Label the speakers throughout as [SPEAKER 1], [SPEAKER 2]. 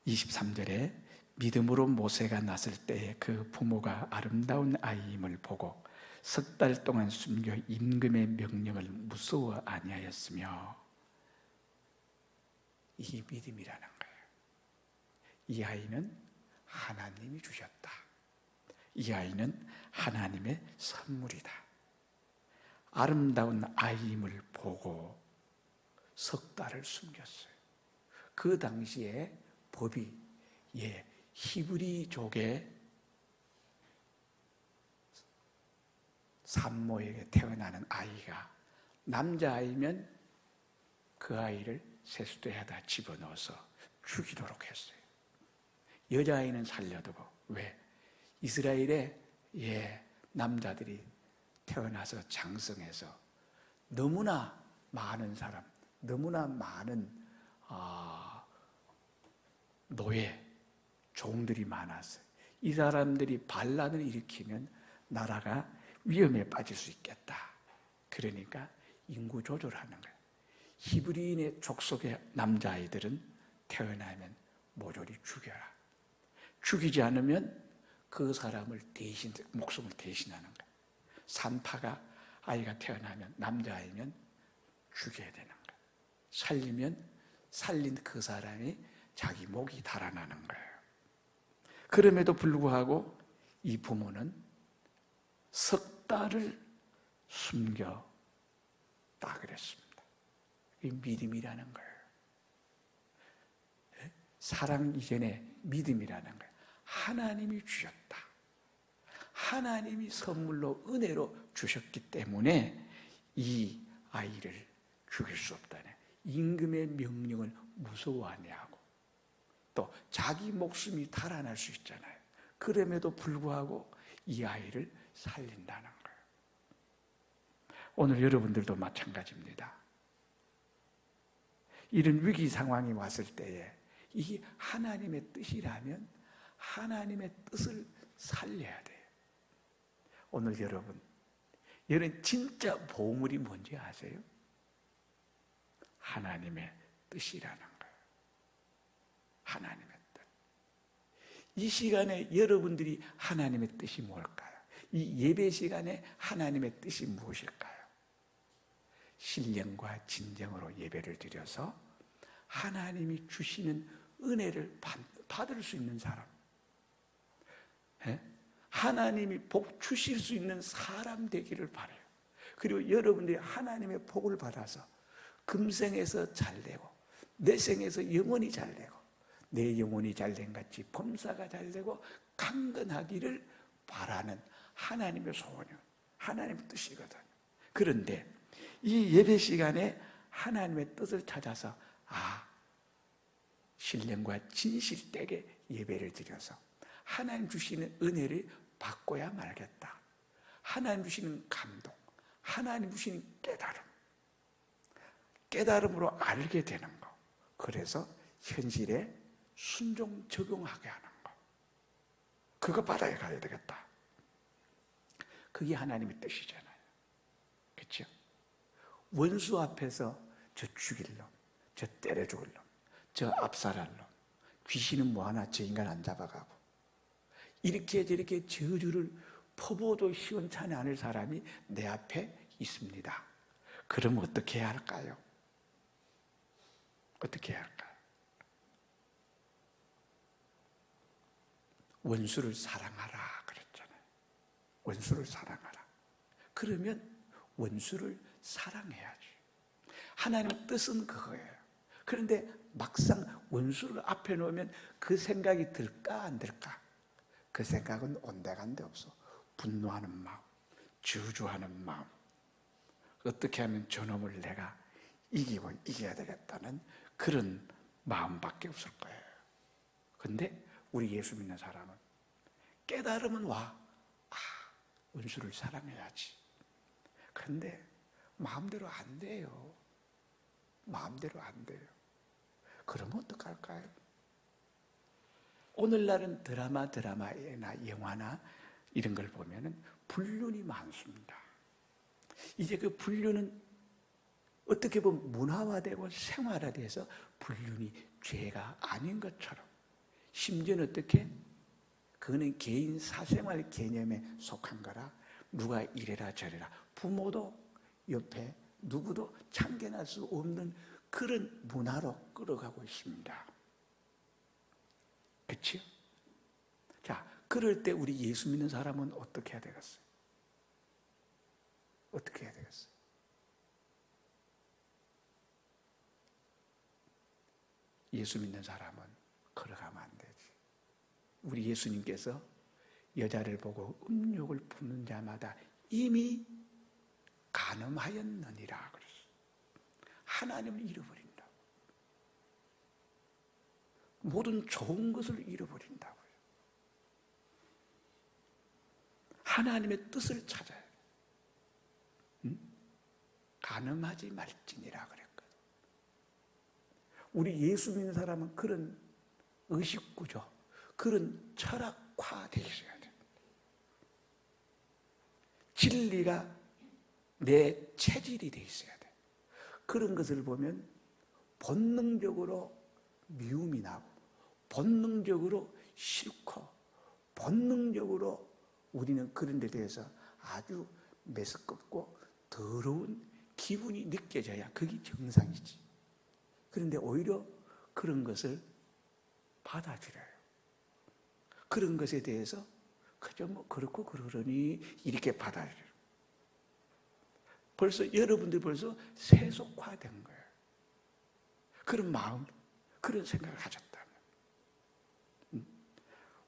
[SPEAKER 1] 23절에 믿음으로 모세가 났을 때에 그 부모가 아름다운 아이임을 보고 석 달 동안 숨겨 임금의 명령을 무서워 아니하였으며, 이 믿음이라는 거예요. 이 아이는 하나님이 주셨다. 이 아이는 하나님의 선물이다. 아름다운 아이임을 보고 석 달을 숨겼어요. 그 당시에 법이 히브리족의 산모에게 태어나는 아이가 남자아이면 그 아이를 세수대에다 집어넣어서 죽이도록 했어요. 여자아이는 살려두고. 왜? 이스라엘에 남자들이 태어나서 장성해서 너무나 많은 사람, 너무나 많은 노예, 종들이 많았어요. 이 사람들이 반란을 일으키면 나라가 위험에 빠질 수 있겠다. 그러니까 인구 조절하는 거예요. 히브리인의 족속의 남자아이들은 태어나면 모조리 죽여라. 죽이지 않으면 그 사람을 목숨을 대신하는 거예요. 산파가 아이가 태어나면 남자아이면 죽여야 되는 거예요. 살리면 살린 그 사람이 자기 목이 달아나는 거예요. 그럼에도 불구하고 이 부모는 석 달을 숨겼다 그랬습니다. 이 믿음이라는 거예요. 사랑 이전에 믿음이라는 거예요. 하나님이 주셨다. 하나님이 선물로 은혜로 주셨기 때문에 이 아이를 죽일 수 없다네. 임금의 명령을 무서워하냐고. 또 자기 목숨이 달아날 수 있잖아요. 그럼에도 불구하고 이 아이를 살린다는 거예요. 오늘 여러분들도 마찬가지입니다. 이런 위기 상황이 왔을 때에 이게 하나님의 뜻이라면 하나님의 뜻을 살려야 돼요. 오늘 여러분 진짜 보물이 뭔지 아세요? 하나님의 뜻이라는 거예요. 하나님의 뜻. 이 시간에 여러분들이 하나님의 뜻이 뭘까요? 이 예배 시간에 하나님의 뜻이 무엇일까요? 신령과 진정으로 예배를 드려서 하나님이 주시는 은혜를 받을 수 있는 사람, 하나님이 복 주실 수 있는 사람 되기를 바라요. 그리고 여러분들이 하나님의 복을 받아서 금생에서 잘되고 내 생에서 영원히 잘되고 내 영혼이 잘된 같이 범사가 잘되고 강건하기를 바라는 하나님의 소원이요, 하나님의 뜻이거든요. 그런데 이 예배 시간에 하나님의 뜻을 찾아서 신령과 진실되게 예배를 드려서 하나님 주시는 은혜를 받고야 말겠다. 하나님 주시는 감동, 하나님 주시는 깨달음으로 알게 되는 거. 그래서 현실에 순종 적용하게 하는 거. 그거 받아야 가야 되겠다. 그게 하나님의 뜻이잖아요. 그렇죠? 원수 앞에서 저 죽일 놈, 저 때려 죽을 놈, 저 압살할 놈, 귀신은 뭐하나 저 인간 안 잡아가고 이렇게 저렇게 저주를 퍼부어도 시원찮지 않을 사람이 내 앞에 있습니다. 그럼 어떻게 해야 할까요? 어떻게 해야 할까요? 원수를 사랑하라 그랬잖아요. 원수를 사랑하라. 그러면 원수를 사랑해야지. 하나님의 뜻은 그거예요. 그런데 막상 원수를 앞에 놓으면 그 생각이 들까 안 들까? 그 생각은 온데간데 없어. 분노하는 마음, 저주하는 마음. 어떻게 하면 저놈을 내가 이기고 이겨야 되겠다는 그런 마음밖에 없을 거예요. 근데 우리 예수 믿는 사람은 깨달음은 와. 원수를 사랑해야지. 그런데 마음대로 안 돼요. 마음대로 안 돼요. 그러면 어떡할까요? 오늘날은 드라마나 영화나 이런 걸 보면은 불륜이 많습니다. 이제 그 불륜은 어떻게 보면 문화화되고 생활화돼서 불륜이 죄가 아닌 것처럼 심지어는 어떻게? 그거는 개인 사생활 개념에 속한 거라 누가 이래라 저래라 부모도 옆에 누구도 참견할 수 없는 그런 문화로 끌어가고 있습니다. 그렇죠? 자, 그럴 때 우리 예수 믿는 사람은 어떻게 해야 되겠어요? 어떻게 해야 되겠어요? 예수 믿는 사람은 걸어가면 안 되지. 우리 예수님께서 여자를 보고 음욕을 품는 자마다 이미 간음하였느니라 그랬어요. 하나님을 잃어버린다고. 모든 좋은 것을 잃어버린다고요. 하나님의 뜻을 찾아야 돼요. 간음하지 말지니라 그랬거든. 우리 예수 믿는 사람은 그런 의식구조, 그런 철학화되어 있어야 돼요. 진리가 내 체질이 되어 있어야 돼요. 그런 것을 보면 본능적으로 미움이 나고 본능적으로 싫고 본능적으로 우리는 그런 데 대해서 아주 메스껍고 더러운 기분이 느껴져야 그게 정상이지. 그런데 오히려 그런 것을 받아들여요. 그런 것에 대해서 그저 뭐 그렇고 그러니 이렇게 받아들여요. 벌써 여러분들 벌써 세속화된 거예요. 그런 마음, 그런 생각을 가졌다면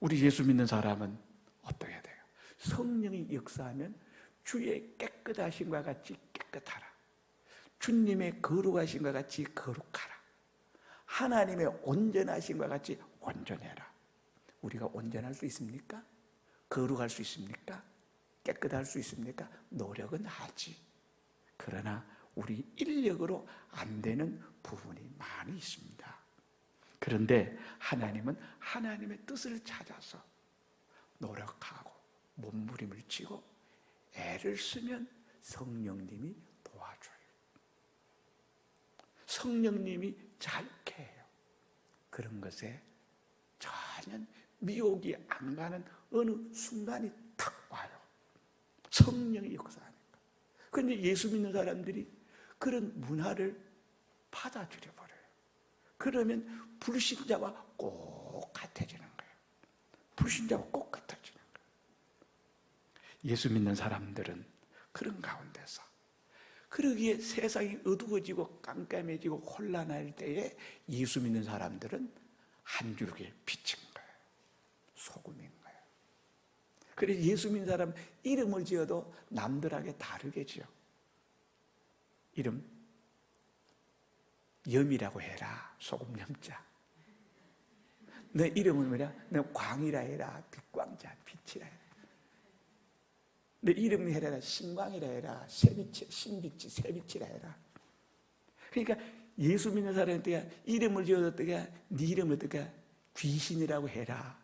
[SPEAKER 1] 우리 예수 믿는 사람은 어떻게 해야 돼요? 성령이 역사하면 주의 깨끗하심과 같이 깨끗하라. 주님의 거룩하심과 같이 거룩하라. 하나님의 온전하심과 같이 온전해라. 우리가 온전할 수 있습니까? 거룩할 수 있습니까? 깨끗할 수 있습니까? 노력은 하지. 그러나 우리 인력으로 안 되는 부분이 많이 있습니다. 그런데 하나님은 하나님의 뜻을 찾아서 노력하고 몸부림을 치고 애를 쓰면 성령님이 도와줘요. 성령님이 잘 해요. 그런 것에 전혀 미혹이 안 가는 어느 순간이 탁 와요. 성령이 역사하니까. 그런데 예수 믿는 사람들이 그런 문화를 받아들여 버려요. 그러면 불신자와 꼭 같아지는 거예요. 불신자와 꼭 같아지는 거예요. 예수 믿는 사람들은 그런 가운데서 그러기에 세상이 어두워지고 깜깜해지고 혼란할 때에 예수 믿는 사람들은 한 줄기의 빛인 거예요. 소금인 거예요. 그래서 예수 믿는 사람 이름을 지어도 남들하게 다르게 지어. 이름 염이라고 해라. 소금 염자. 너 이름은 뭐냐? 너 광이라 해라. 빛광자, 빛이라 해라. 너 이름이 해라. 신광이라 해라. 신빛이, 새빛이라 해라. 그러니까 예수 믿는 사람한테 이름을 지어도 어떻게? 네 이름을 어떻게? 귀신이라고 해라.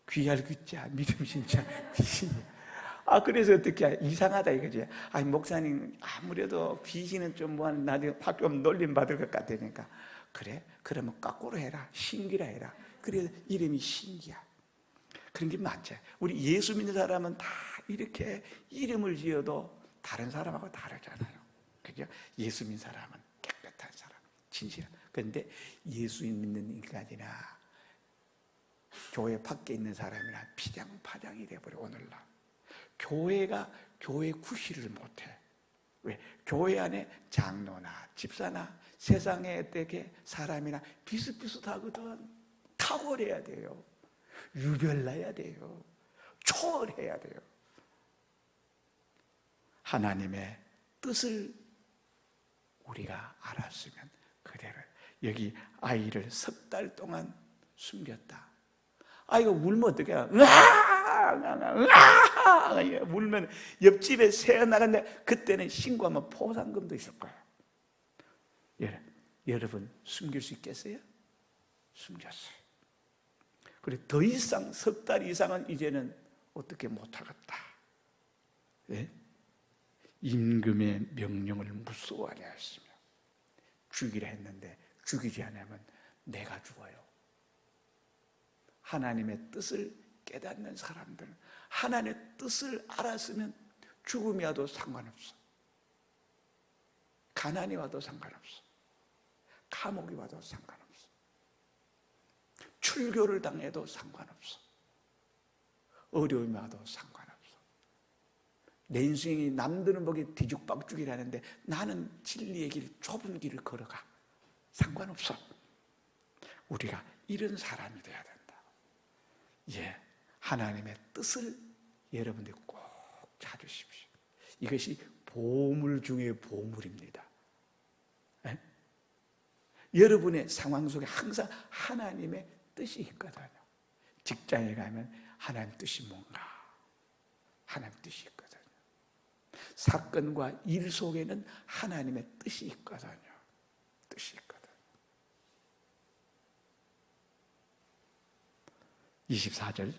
[SPEAKER 1] 귀할 귀자, 믿음 신자, 귀신이야. 그래서 어떻게 이상하다 이거지. 목사님 아무래도 귀신은 좀 나중에 좀 놀림 받을 것 같으니까. 그래? 그러면 거꾸로 해라. 신기라 해라. 그래서 이름이 신기야. 그런 게 맞지. 우리 예수 믿는 사람은 다 이렇게 이름을 지어도 다른 사람하고 다르잖아요. 그죠? 예수 믿는 사람은 깨끗한 사람, 진실한. 그런데 예수 믿는 인간이나 교회 밖에 있는 사람이나 피장파장이 돼버려. 오늘날 교회가 교회 구실을 못해. 왜? 교회 안에 장로나 집사나 세상에 되게 사람이나 비슷비슷하거든. 탁월해야 돼요. 유별나야 돼요. 초월해야 돼요. 하나님의 뜻을 우리가 알았으면 그대로. 여기 아이를 3달 동안 숨겼다. 아이가 울면 어떡해? 울면 옆집에 새어 나갔는데 그때는 신고하면 포상금도 있을 거예요. 여러분 숨길 수 있겠어요? 숨겼어요. 그리고 더 이상 3달 이상은 이제는 어떻게 못하겠다. 왜? 임금의 명령을 무서워하려 했으며 죽이라 했는데 죽이지 않으면 내가 죽어요. 하나님의 뜻을 깨닫는 사람들은 하나님의 뜻을 알았으면 죽음이 와도 상관없어. 가난이 와도 상관없어. 감옥이 와도 상관없어. 출교를 당해도 상관없어. 어려움이 와도 상관없어. 내 인생이 남들은 보기 뒤죽박죽이라는데 나는 진리의 길, 좁은 길을 걸어가. 상관없어. 우리가 이런 사람이 되어야 된다. 예, 하나님의 뜻을 여러분들이 꼭 찾으십시오. 이것이 보물 중의 보물입니다. 예? 여러분의 상황 속에 항상 하나님의 뜻이 있거든요. 직장에 가면 하나님 뜻이 뭔가, 하나님 뜻이 있거든요. 사건과 일 속에는 하나님의 뜻이 있거든요. 뜻이 있거든요. 24절,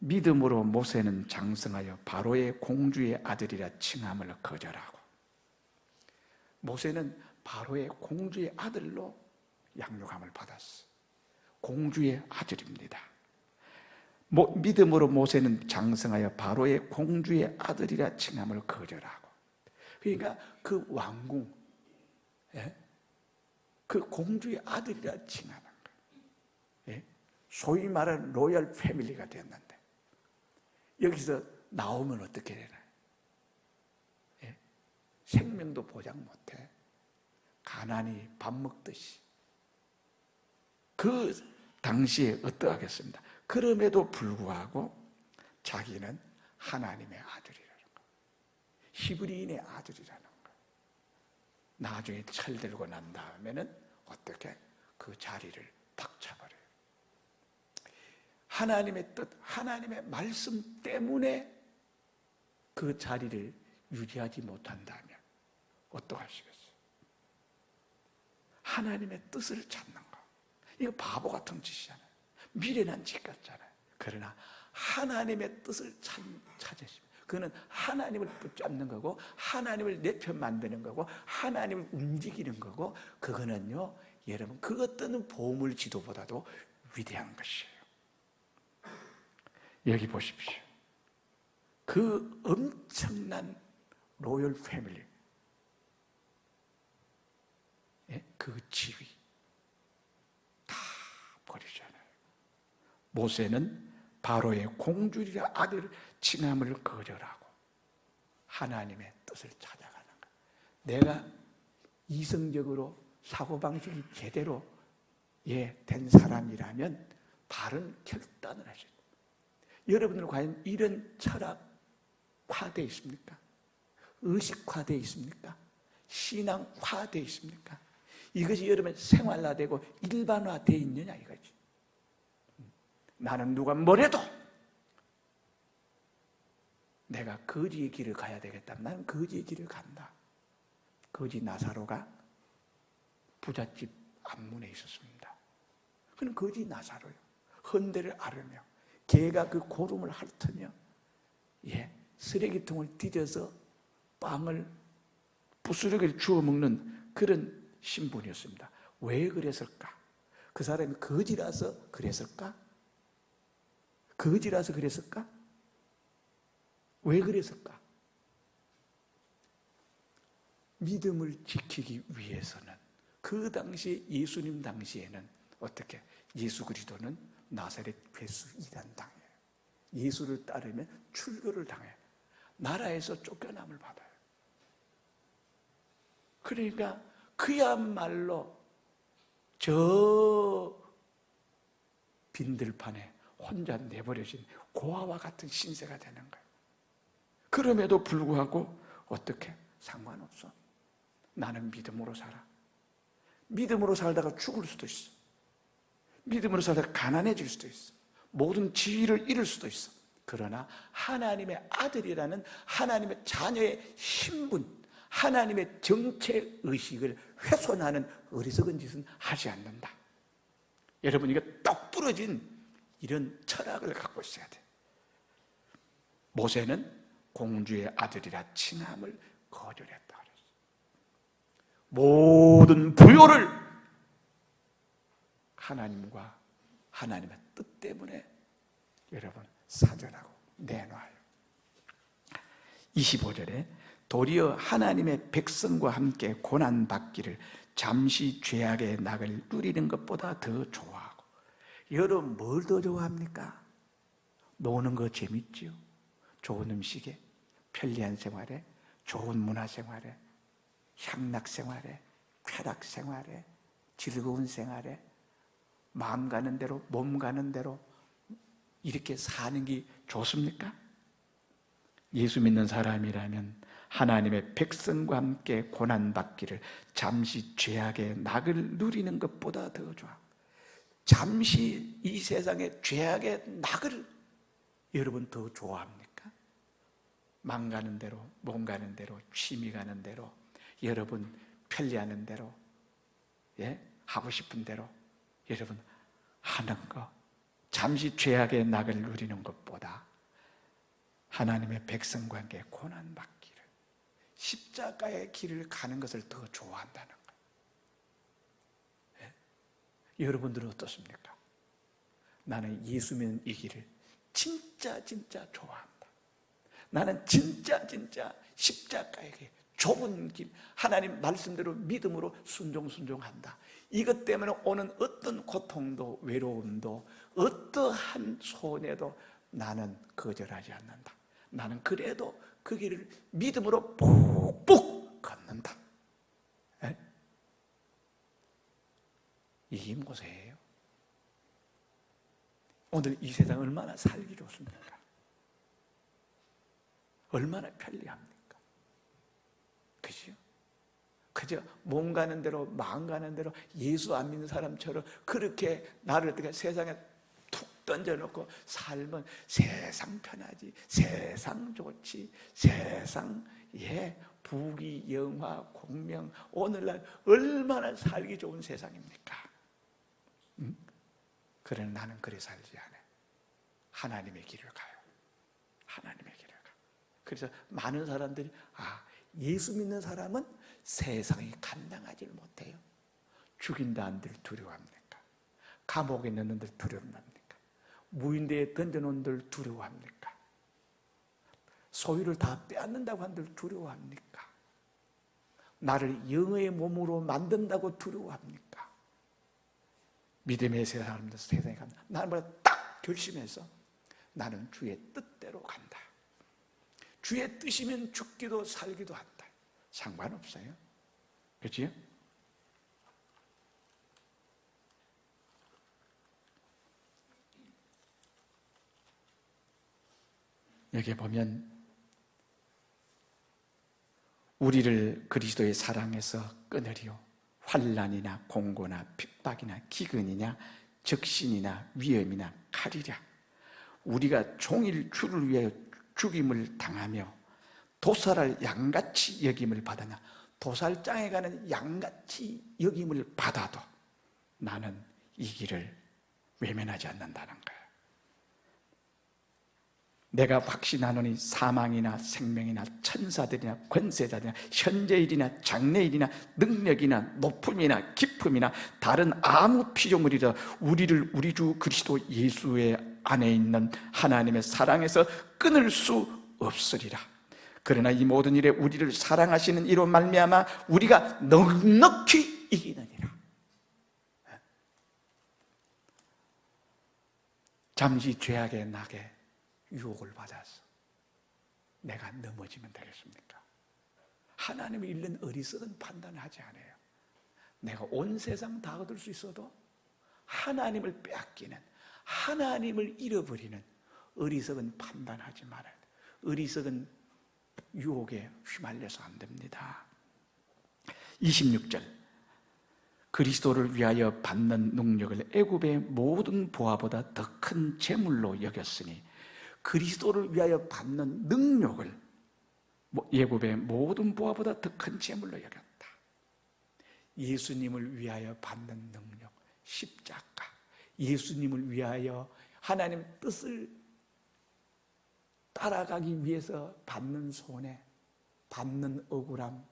[SPEAKER 1] 믿음으로 모세는 장성하여 바로의 공주의 아들이라 칭함을 거절하고. 모세는 바로의 공주의 아들로 양육함을 받았어. 공주의 아들입니다. 믿음으로 모세는 장성하여 바로의 공주의 아들이라 칭함을 거절하고. 그러니까 그 왕궁, 그 공주의 아들이라 칭하는 거예요. 소위 말하는 로열 패밀리가 됐는데 여기서 나오면 어떻게 되나요? 생명도 보장 못해. 가난이 밥 먹듯이. 그 당시에 어떠하겠습니다. 그럼에도 불구하고 자기는 하나님의 아들이라는 거, 히브리인의 아들이라는 거. 나중에 철들고 난 다음에는 어떻게 그 자리를 박차버려요. 하나님의 뜻, 하나님의 말씀 때문에 그 자리를 유지하지 못한다면 어떡하시겠어요? 하나님의 뜻을 찾는 거, 이거 바보 같은 짓이잖아요. 미련한 짓 같잖아요. 그러나 하나님의 뜻을 찾으시면 그거는 하나님을 붙잡는 거고, 하나님을 내 편 만드는 거고, 하나님을 움직이는 거고, 그거는요, 여러분, 그 어떤 보물 지도보다도 위대한 것이에요. 여기 보십시오. 그 엄청난 로열 패밀리, 그 지위 다 버리잖아요. 모세는 바로의 공주리라 아들 칭함을 거절하고 하나님의 뜻을 찾아가는 거예요. 내가 이성적으로 사고방식이 제대로 된 사람이라면 바른 결단을 하셔야 돼요. 여러분들 과연 이런 철학화되어 있습니까? 의식화되어 있습니까? 신앙화되어 있습니까? 이것이 여러분 생활화되고 일반화되어 있느냐 이거지. 나는 누가 뭐래도 내가 거지의 길을 가야 되겠다. 나는 거지의 길을 간다. 거지 나사로가 부잣집 안문에 있었습니다. 그는 거지 나사로요. 헌대를 앓으며 개가 그 고름을 핥으며 쓰레기통을 뒤져서 빵을 부스러기를 주워 먹는 그런 신분이었습니다. 왜 그랬을까? 그 사람이 거지라서 그랬을까? 거지라서 그랬을까? 왜 그랬을까? 믿음을 지키기 위해서는 그 당시 예수님 당시에는 어떻게? 예수 그리스도는 나사렛 괴수 이단 당해요. 예수를 따르면 출교를 당해요. 나라에서 쫓겨남을 받아요. 그러니까 그야말로 저 빈들판에 혼자 내버려진 고아와 같은 신세가 되는 거예요. 그럼에도 불구하고 어떻게? 상관없어. 나는 믿음으로 살아. 믿음으로 살다가 죽을 수도 있어. 믿음으로 살다가 가난해질 수도 있어. 모든 지위를 잃을 수도 있어. 그러나 하나님의 아들이라는 하나님의 자녀의 신분, 하나님의 정체의식을 훼손하는 어리석은 짓은 하지 않는다. 여러분, 이거 똑 부러진 이런 철학을 갖고 있어야 돼. 모세는 공주의 아들이라 칭함을 거절했다 그랬어요. 모든 부요를 하나님의 뜻 때문에 여러분 사절하고 내놔요. 25절에 도리어 하나님의 백성과 함께 고난받기를 잠시 죄악의 낙을 누리는 것보다 더 좋아하고. 여러분 뭘 더 좋아합니까? 노는 거 재밌지요? 좋은 음식에, 편리한 생활에, 좋은 문화생활에, 향락생활에, 쾌락생활에, 즐거운 생활에, 마음 가는 대로, 몸 가는 대로 이렇게 사는 게 좋습니까? 예수 믿는 사람이라면 하나님의 백성과 함께 고난받기를 잠시 죄악의 낙을 누리는 것보다 더 좋아. 잠시 이 세상의 죄악의 낙을 여러분 더 좋아합니까? 맘 가는 대로, 몸 가는 대로, 취미 가는 대로, 여러분 편리하는 대로, 하고 싶은 대로 여러분 하는 거, 잠시 죄악의 낙을 누리는 것보다 하나님의 백성과 함께 고난받기를, 십자가의 길을 가는 것을 더 좋아한다는 거예요. 여러분들은 어떻습니까? 나는 예수 믿는 이 길을 진짜 좋아한다. 나는 진짜 십자가의 길, 좁은 길, 하나님 말씀대로 믿음으로 순종한다. 이것 때문에 오는 어떤 고통도 외로움도 어떠한 손해도 나는 거절하지 않는다. 나는 그래도 그 길을 믿음으로 푹푹 걷는다. 이게 모세예요. 오늘 이 세상 얼마나 살기 좋습니까? 얼마나 편리합니까? 그죠? 그저 몸 가는 대로 마음 가는 대로 예수 안 믿는 사람처럼 그렇게 나를 어떻게 세상에 툭 던져놓고 살면 세상 편하지, 세상 좋지, 세상 부귀 영화 공명, 오늘날 얼마나 살기 좋은 세상입니까? 그러나 나는 그래 살지 않아요. 하나님의 길을 가요. 하나님의 길을 가. 그래서 많은 사람들이 예수 믿는 사람은 세상이 감당하지 못해요. 죽인다 한들 두려워합니까? 감옥에 넣는들 두려워합니까? 무인대에 던져놓은들 두려워합니까? 소유를 다 빼앗는다고 한들 두려워합니까? 나를 영의 몸으로 만든다고 두려워합니까? 믿음의 사람들 세상에 간다. 나는 딱 결심해서 나는 주의 뜻대로 간다. 주의 뜻이면 죽기도 살기도 한다. 상관없어요. 그렇지요? 여기 보면 우리를 그리스도의 사랑에서 끊으리요 환난이나 공고나 핍박이나 기근이냐 적신이나 위험이나 칼이랴 우리가 종일 주를 위하여 죽임을 당하며 도살할 양같이 여김을 받으나 도살장에 가는 양같이 여김을 받아도 나는 이 길을 외면하지 않는다는 거예요. 내가 확신하노니 사망이나 생명이나 천사들이나 권세자들이나 현재일이나 장래일이나 능력이나 높음이나 깊음이나 다른 아무 피조물이라 우리를 우리 주 그리스도 예수의 안에 있는 하나님의 사랑에서 끊을 수 없으리라. 그러나 이 모든 일에 우리를 사랑하시는 이로 말미암아 우리가 넉넉히 이기느니라. 잠시 죄악의 낙에 유혹을 받아서 내가 넘어지면 되겠습니까? 하나님을 잃는 어리석은 판단을 하지 않아요. 내가 온 세상 다 얻을 수 있어도 하나님을 빼앗기는, 하나님을 잃어버리는 어리석은 판단하지 말아야 돼요. 어리석은 유혹에 휘말려서 안 됩니다. 26절 그리스도를 위하여 받는 능력을 애굽의 모든 보화보다 더 큰 재물로 여겼으니 그리스도를 위하여 받는 능력을 애굽의 모든 보화보다 더 큰 재물로 여겼다. 예수님을 위하여 받는 능력, 십자가, 예수님을 위하여 하나님 뜻을 따라가기 위해서 받는 손해, 받는 억울함,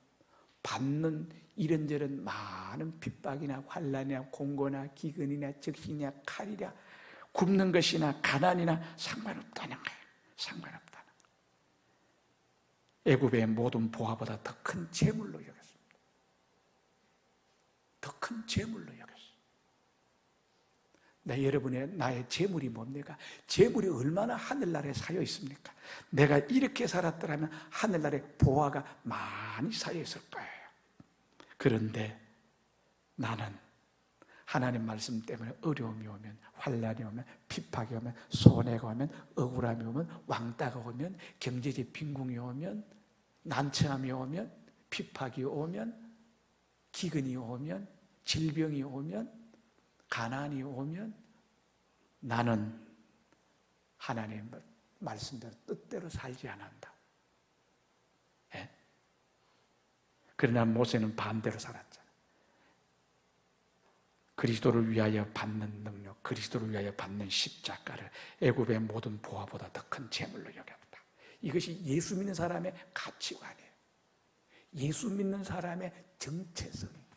[SPEAKER 1] 받는 이런저런 많은 핍박이나 환난이나 공고나 기근이나 적신이나 칼이나 굶는 것이나 가난이나 상관없다는 거예요. 상관없다는 거예요. 애굽의 모든 보화보다 더 큰 재물로 여겼습니다. 더 큰 재물로 여겼어요. 여러분의 나의 재물이 뭡니까? 재물이 얼마나 하늘나라에 쌓여 있습니까? 내가 이렇게 살았더라면 하늘나라에 보화가 많이 쌓여 있을 거예요. 그런데 나는 하나님 말씀 때문에 어려움이 오면, 환난이 오면, 핍박이 오면, 손해가 오면, 억울함이 오면, 왕따가 오면, 경제적 빈궁이 오면, 난처함이 오면, 핍박이 오면, 기근이 오면, 질병이 오면, 가난이 오면 나는 하나님 말씀대로 뜻대로 살지 않는다. 예? 그러나 모세는 반대로 살았잖아요. 그리스도를 위하여 받는 능력, 그리스도를 위하여 받는 십자가를 애굽의 모든 보화보다 더 큰 재물로 여겼다. 이것이 예수 믿는 사람의 가치관이에요. 예수 믿는 사람의 정체성이에요.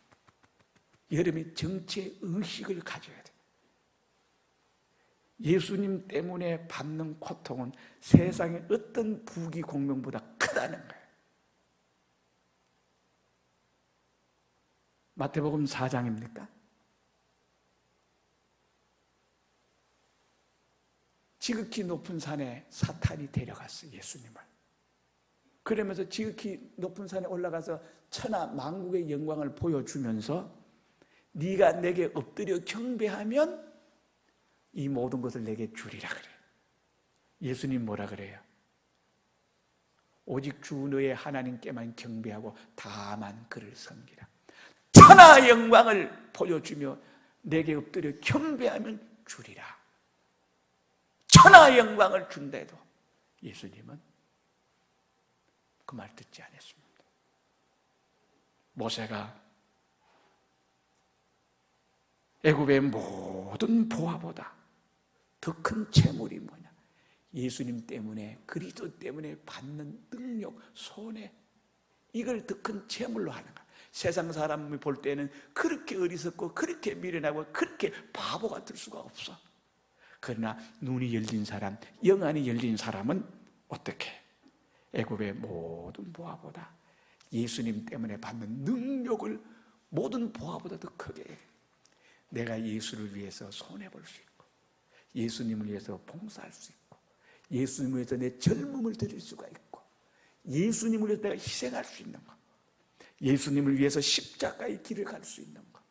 [SPEAKER 1] 여러분이 정체 의식을 가져야 돼요. 예수님 때문에 받는 고통은 세상의 어떤 부귀 공명보다 크다는 거예요. 마태복음 4장입니까? 지극히 높은 산에 사탄이 데려갔어요, 예수님을. 그러면서 지극히 높은 산에 올라가서 천하 만국의 영광을 보여주면서 네가 내게 엎드려 경배하면 이 모든 것을 내게 주리라 그래요. 예수님 뭐라 그래요? 오직 주 너의 하나님께만 경배하고 다만 그를 섬기라. 천하 영광을 보여주며 내게 엎드려 경배하면 주리라. 천하 영광을 준대도 예수님은 그 말 듣지 않았습니다. 모세가 애굽의 모든 보화보다 더 큰 재물이 뭐냐? 예수님 때문에, 그리스도 때문에 받는 능력, 손해, 이걸 더 큰 재물로 하는 거야. 세상 사람이 볼 때는 그렇게 어리석고 그렇게 미련하고 그렇게 바보 같을 수가 없어. 그러나 눈이 열린 사람, 영안이 열린 사람은 어떻게? 애굽의 모든 보화보다 예수님 때문에 받는 능력을 모든 보화보다 더 크게 해. 내가 예수를 위해서 손해볼 수 있고, 예수님을 위해서 봉사할 수 있고, 예수님을 위해서 내 젊음을 드릴 수가 있고, 예수님을 위해서 내가 희생할 수 있는 것, 예수님을 위해서 십자가의 길을 갈 수 있는 것,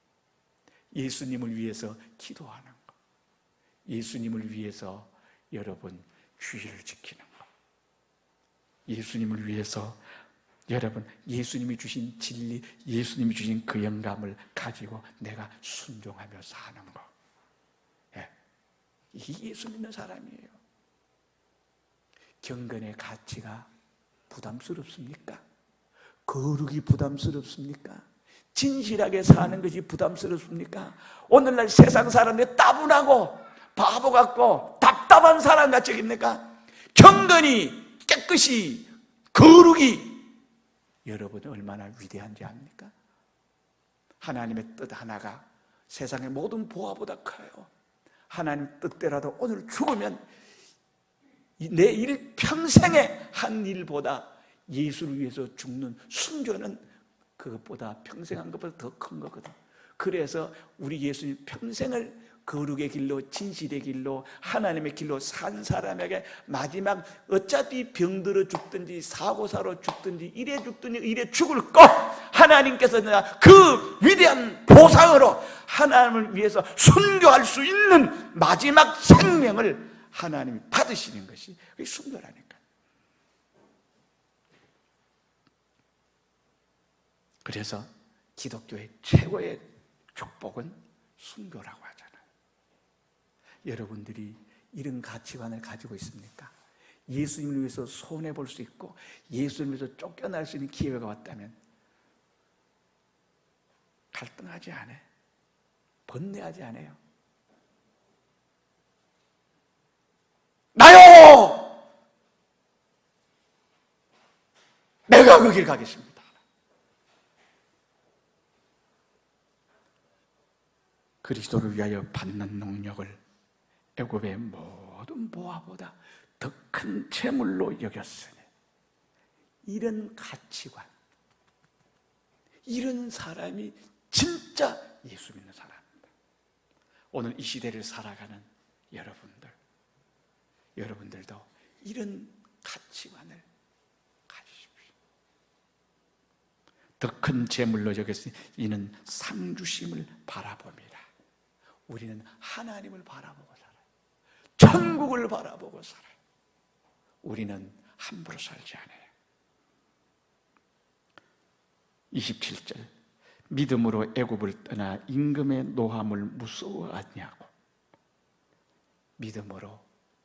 [SPEAKER 1] 예수님을 위해서 기도하는 것, 예수님을 위해서 여러분 주의를 지키는 것, 예수님을 위해서 여러분 예수님이 주신 진리, 예수님이 주신 그 영감을 가지고 내가 순종하며 사는 것, 예. 이게 예수 믿는 사람이에요. 경건의 가치가 부담스럽습니까? 거룩이 부담스럽습니까? 진실하게 사는 것이 부담스럽습니까? 오늘날 세상 사람들 따분하고 바보 같고 답답한 사람 같이 있습니까? 경건이, 깨끗이, 거룩이 여러분이 얼마나 위대한지 압니까? 하나님의 뜻 하나가 세상의 모든 보화보다 커요. 하나님 뜻대로라도 오늘 죽으면 내 일평생의 한 일보다 예수를 위해서 죽는 순교는 그것보다 평생 한 것보다 더 큰 거거든. 그래서 우리 예수님 평생을 거룩의 길로, 진실의 길로, 하나님의 길로 산 사람에게 마지막 어차피 병들어 죽든지 사고사로 죽든지 이래 죽든지 이래 죽을 것, 하나님께서 그 위대한 보상으로 하나님을 위해서 순교할 수 있는 마지막 생명을 하나님이 받으시는 것이 그게 순교라니까. 그래서 기독교의 최고의 축복은 순교라고 하잖아요. 여러분들이 이런 가치관을 가지고 있습니까? 예수님을 위해서 손해볼 수 있고 예수님을 위해서 쫓겨날 수 있는 기회가 왔다면 갈등하지 않아요. 번뇌하지 않아요. 나요! 내가 그 길 가겠습니다. 그리스도를 위하여 받는 능력을 애굽의 모든 보화보다 더 큰 재물로 여겼으니, 이런 가치관, 이런 사람이 진짜 예수 믿는 사람입니다. 오늘 이 시대를 살아가는 여러분들도 이런 가치관을 가지십시오. 더 큰 재물로 여겼으니 이는 상주심을 바라봅니다. 우리는 하나님을 바라보고 살아요. 천국을 바라보고 살아요. 우리는 함부로 살지 않아요. 27절, 믿음으로 애굽을 떠나 임금의 노함을 무서워하냐고. 믿음으로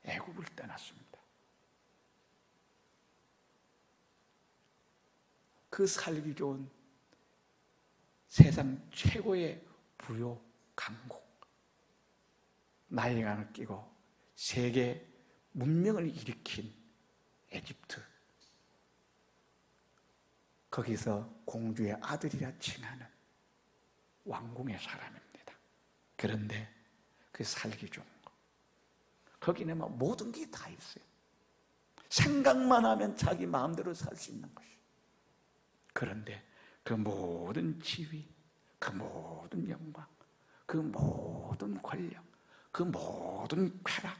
[SPEAKER 1] 애굽을 떠났습니다. 그 살기 좋은 세상 최고의 부요 강국, 나이강을 끼고 세계 문명을 일으킨 에집트, 거기서 공주의 아들이라 칭하는 왕궁의 사람입니다. 그런데 그 살기 좋은 거, 거기는 뭐 모든 게 다 있어요. 생각만 하면 자기 마음대로 살 수 있는 것이. 그런데 그 모든 지위, 그 모든 영광, 그 모든 권력, 그 모든 쾌락,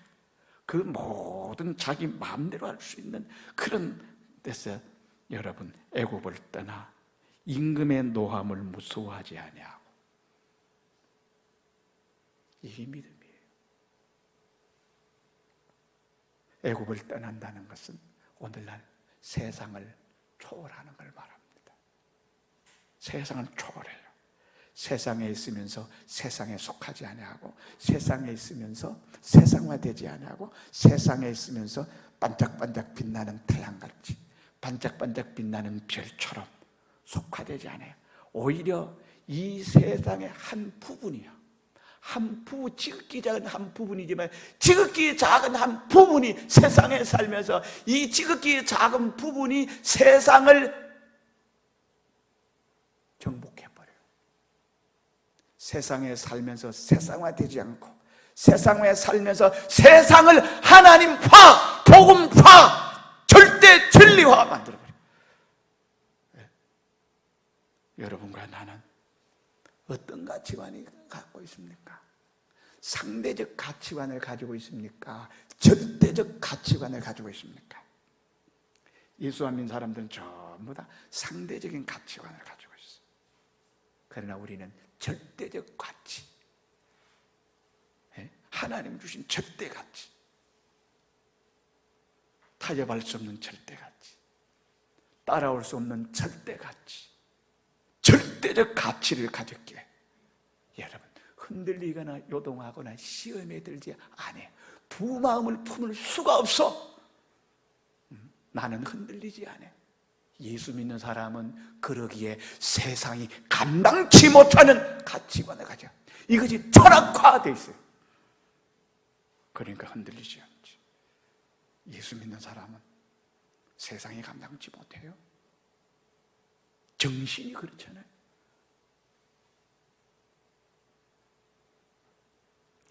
[SPEAKER 1] 그 모든 자기 마음대로 할 수 있는 그런 데서 여러분 애굽을 떠나 임금의 노함을 무서워하지 아니하고. 이게 믿음이에요. 애굽을 떠난다는 것은 오늘날 세상을 초월하는 걸 말합니다. 세상을 초월해요. 세상에 있으면서 세상에 속하지 아니하고, 세상에 있으면서 세상화되지 아니하고, 세상에 있으면서 반짝반짝 빛나는 태양같이, 반짝반짝 빛나는 별처럼 속화되지 않아요. 오히려 이 세상의 한 부분이요, 한 부분, 지극히 작은 한 부분이지만 지극히 작은 한 부분이 세상에 살면서 이 지극히 작은 부분이 세상을 정복해버려요. 세상에 살면서 세상화되지 않고, 세상에 살면서 세상을 하나님화, 복음화, 절대 진리화 만들어버려요. 여러분과 나는 어떤 가치관이 갖고 있습니까? 상대적 가치관을 가지고 있습니까? 절대적 가치관을 가지고 있습니까? 예수 안 믿는 사람들은 전부 다 상대적인 가치관을 가지고 있어요. 그러나 우리는 절대적 가치, 하나님 주신 절대 가치, 타협할 수 없는 절대 가치, 따라올 수 없는 절대 가치, 절대적 가치를 가졌기에 여러분 흔들리거나 요동하거나 시험에 들지 않아요. 두 마음을 품을 수가 없어. 나는 흔들리지 않아요. 예수 믿는 사람은 그러기에 세상이 감당치 못하는 가치관을 가져. 이것이 철학화되어 있어요. 그러니까 흔들리지 않지. 예수 믿는 사람은 세상이 감당치 못해요. 정신이 그렇잖아요.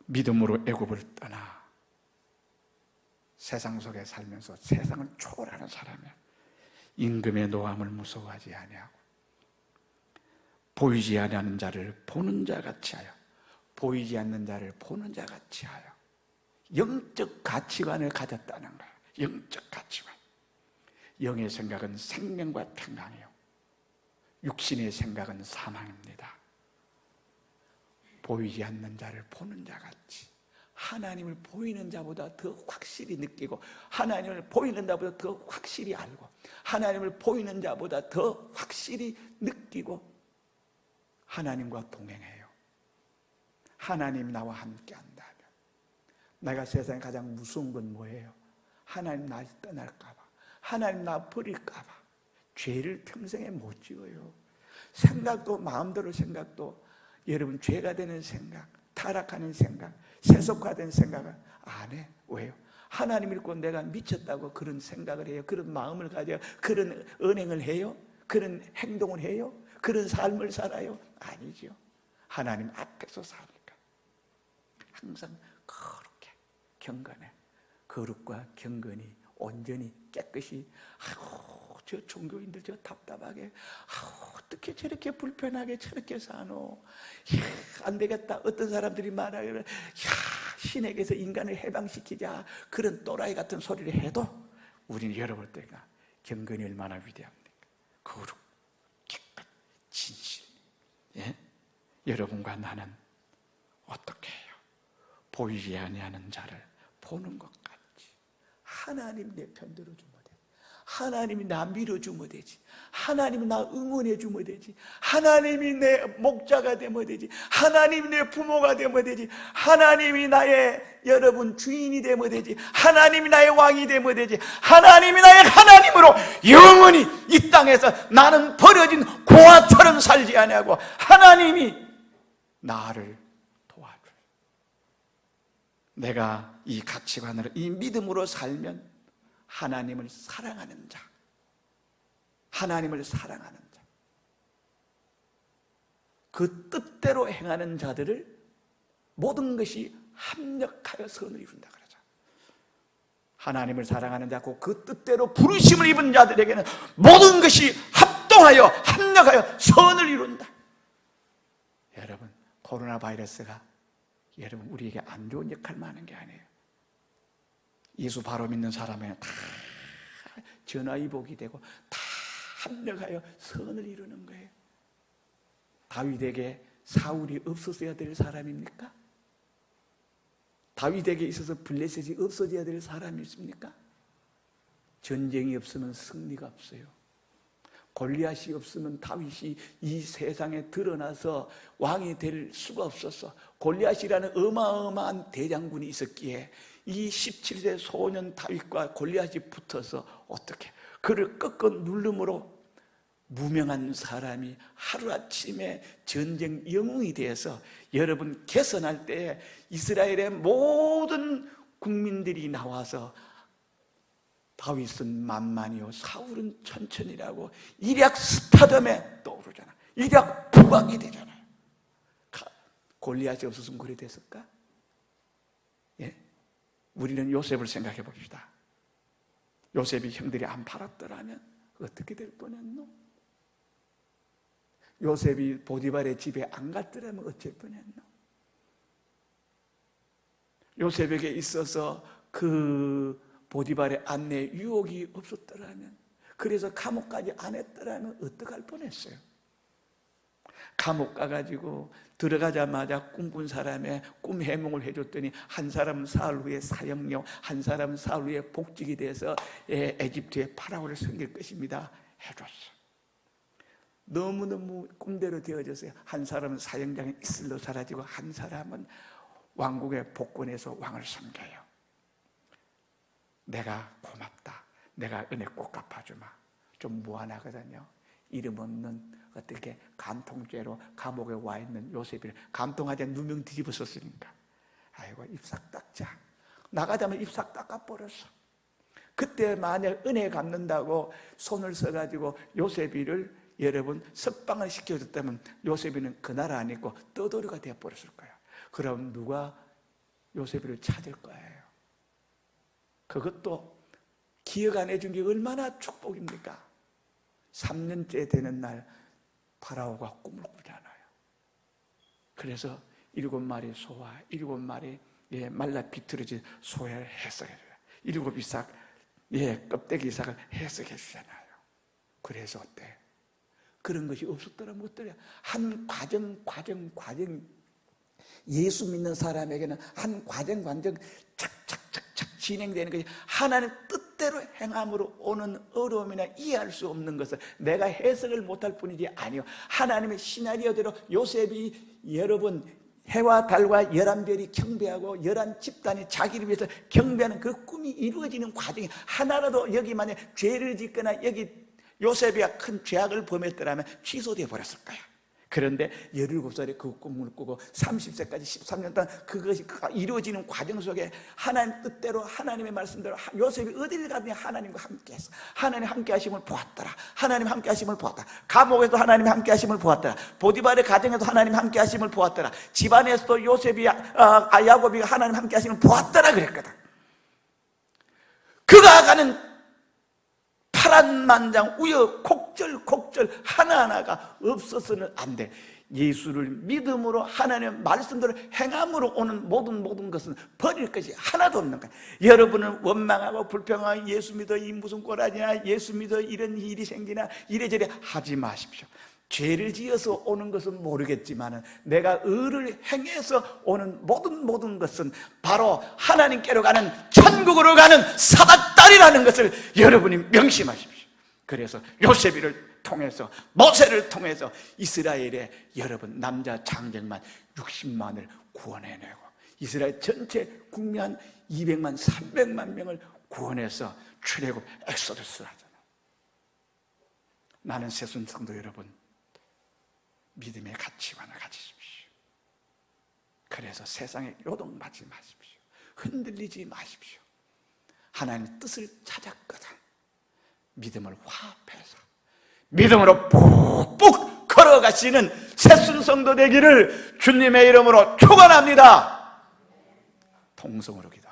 [SPEAKER 1] 믿음으로 애굽을 떠나 세상 속에 살면서 세상을 초월하는 사람이야. 임금의 노함을 무서워하지 아니하고, 보이지 않는 자를 보는 자 같이 하여, 보이지 않는 자를 보는 자 같이 하여 영적 가치관을 가졌다는 거예요. 영적 가치관. 영의 생각은 생명과 평강이요, 육신의 생각은 사망입니다. 보이지 않는 자를 보는 자 같이, 하나님을 보이는 자보다 더 확실히 느끼고, 하나님을 보이는 자보다 더 확실히 알고, 하나님을 보이는 자보다 더 확실히 느끼고 하나님과 동행해요. 하나님이 나와 함께 한다면, 내가 세상에 가장 무서운 건 뭐예요? 하나님 날 떠날까 봐, 하나님 나 버릴까 봐. 죄를 평생에 못 지어요. 생각도, 마음대로 생각도, 여러분 죄가 되는 생각, 타락하는 생각, 세속화된 생각을 안 해. 왜요? 하나님 믿고 내가 미쳤다고 그런 생각을 해요? 그런 마음을 가져요? 그런 언행을 해요? 그런 행동을 해요? 그런 삶을 살아요? 아니죠. 하나님 앞에서 사니까. 항상 그렇게 경건해. 거룩과 경건이 온전히 깨끗이. 아이고, 저 종교인들 저 답답하게, 아이고, 어떻게 저렇게 불편하게 저렇게 사노. 안 되겠다. 어떤 사람들이 말하기를, 신에게서 인간을 해방시키자, 그런 또라이 같은 소리를 해도 우리는 열어볼 때가 경건이 얼마나 위대합니까? 거룩, 깨끗, 진실. 예? 여러분과 나는 어떻게 해요? 보이지 아니하는 자를 보는 것 같지. 하나님 내 편 들어주면 되지. 하나님이 나 밀어주면 되지. 하나님이 나 응원해주면 되지. 하나님이 내 목자가 되면 되지. 하나님이 내 부모가 되면 되지. 하나님이 나의 여러분 주인이 되면 되지. 하나님이 나의 왕이 되면 되지. 하나님이 나의 하나님으로 영원히 이 땅에서 나는 버려진 고아처럼 살지 아니하고 하나님이 나를 도와줘요. 내가 이 가치관으로, 이 믿음으로 살면 하나님을 사랑하는 자, 하나님을 사랑하는 자, 그 뜻대로 행하는 자들을 모든 것이 합력하여 선을 이룬다 그러죠. 하나님을 사랑하는 자고 그 뜻대로 부르심을 입은 자들에게는 모든 것이 합동하여 합력하여 선을 이룬다. 여러분, 코로나 바이러스가 여러분 우리에게 안 좋은 역할만 하는 게 아니에요. 예수 바로 믿는 사람에는 다 전화위복이 되고 다 합력하여 선을 이루는 거예요. 다윗에게 사울이 없었어야 될 사람입니까? 다윗에게 있어서 블레셋이 없어져야 될 사람이 있습니까? 전쟁이 없으면 승리가 없어요. 골리앗이 없으면 다윗이 이 세상에 드러나서 왕이 될 수가 없었어. 골리앗이라는 어마어마한 대장군이 있었기에 이 17세 소년 다윗과 골리앗이 붙어서 어떻게 그를 꺾어 누름으로 무명한 사람이 하루아침에 전쟁 영웅이 되어서 여러분 개선할 때 이스라엘의 모든 국민들이 나와서 다윗은 만만이요 사울은 천천히라고 일약 스타덤에 떠오르잖아. 일약 부각이 되잖아요. 골리앗이 없었으면 그래 됐을까? 예? 우리는 요셉을 생각해 봅시다. 요셉이 형들이 안 팔았더라면 어떻게 될 뻔했노? 요셉이 보디발의 집에 안 갔더라면 어쩔 뻔했노? 요셉에게 있어서 그 보디발의 안내 유혹이 없었더라면, 그래서 감옥까지 안 했더라면 어떡할 뻔했어요? 감옥 가가지고 들어가자마자 꿈꾼 사람의 꿈 해몽을 해줬더니 한 사람은 사흘 후에 사형령, 한 사람은 사흘 후에 복직이 돼서 에집트의 파라오를 섬길 것입니다 해줬어. 너무너무 꿈대로 되어졌어요. 한 사람은 사형장에 이슬로 사라지고 한 사람은 왕국의 복권에서 왕을 섬겨요. 내가 고맙다. 내가 은혜 꼭 갚아주마. 좀 무한하거든요. 이름 없는 어떻게 간통죄로 감옥에 와 있는 요셉이 간통하자 누명 뒤집어 썼으니까 아이고 입싹 닦자. 나가자면 입싹 닦아버렸어. 그때 만약 은혜 갚는다고 손을 써가지고 요셉이를 여러분 석방을 시켜줬다면 요셉이는 그 나라 안 있고 떠돌이가 되어버렸을 거예요. 그럼 누가 요셉이를 찾을 거예요? 그것도 기억 안 해준 게 얼마나 축복입니까? 3년째 되는 날 파라오가 꿈을 꾸잖아요. 그래서 7마리 소와 7마리 말라 비틀어진 소를 해석해줘요. 7 이삭, 껍데기 이삭을 해석해 주잖아요. 그래서 어때? 그런 것이 없었더라면 어떠냐? 한 과정 예수 믿는 사람에게는 한 과정 착착착착 진행되는 것이 하나님 뜻대로 행함으로 오는 어려움이나 이해할 수 없는 것을 내가 해석을 못할 뿐이지 아니요. 하나님의 시나리오대로 요셉이 여러분 해와 달과 11별이 경배하고 11집단이 자기를 위해서 경배하는 그 꿈이 이루어지는 과정이 하나라도 여기 만약 죄를 짓거나 여기 요셉이 큰 죄악을 범했더라면 취소되어 버렸을 거야. 그런데 17살에 그 꿈을 꾸고 30세까지 13년 동안 그것이 이루어지는 과정 속에 하나님 뜻대로 하나님의 말씀대로 요셉이 어디를 가든지 하나님과 함께했어. 하나님 함께 하심을 보았더라. 하나님 함께 하심을 보았다. 감옥에도 하나님 함께 하심을 보았더라. 보디발의 가정에도 하나님 함께 하심을 보았더라. 집안에서도 요셉이 야곱이 하나님 함께 하심을 보았더라 그랬거든. 그가 가는 파란만장 우여곡절 하나하나가 없어서는 안 돼. 예수를 믿음으로 하나님의 말씀대로 행함으로 오는 모든 것은 버릴 것이 하나도 없는 거야. 여러분은 원망하고 불평하고 예수 믿어 이 무슨 꼴하냐, 예수 믿어 이런 일이 생기나 이래저래 하지 마십시오. 죄를 지어서 오는 것은 모르겠지만 내가 의를 행해서 오는 모든 것은 바로 하나님께로 가는 천국으로 가는 사닥다리라는 것을 여러분이 명심하십시오. 그래서 요셉이를 통해서 모세를 통해서 이스라엘의 여러분 남자 장정만 60만을 구원해내고 이스라엘 전체 국민 한 200만 300만 명을 구원해서 출애굽 엑소더스를 하잖아. 나는 새순 성도 여러분, 믿음의 가치관을 가지십시오. 그래서 세상에 요동받지 마십시오. 흔들리지 마십시오. 하나님의 뜻을 찾았거든. 믿음을 화합해서 믿음으로 푹푹 걸어가시는 새순 성도 되기를 주님의 이름으로 축원합니다. 통성으로 기도.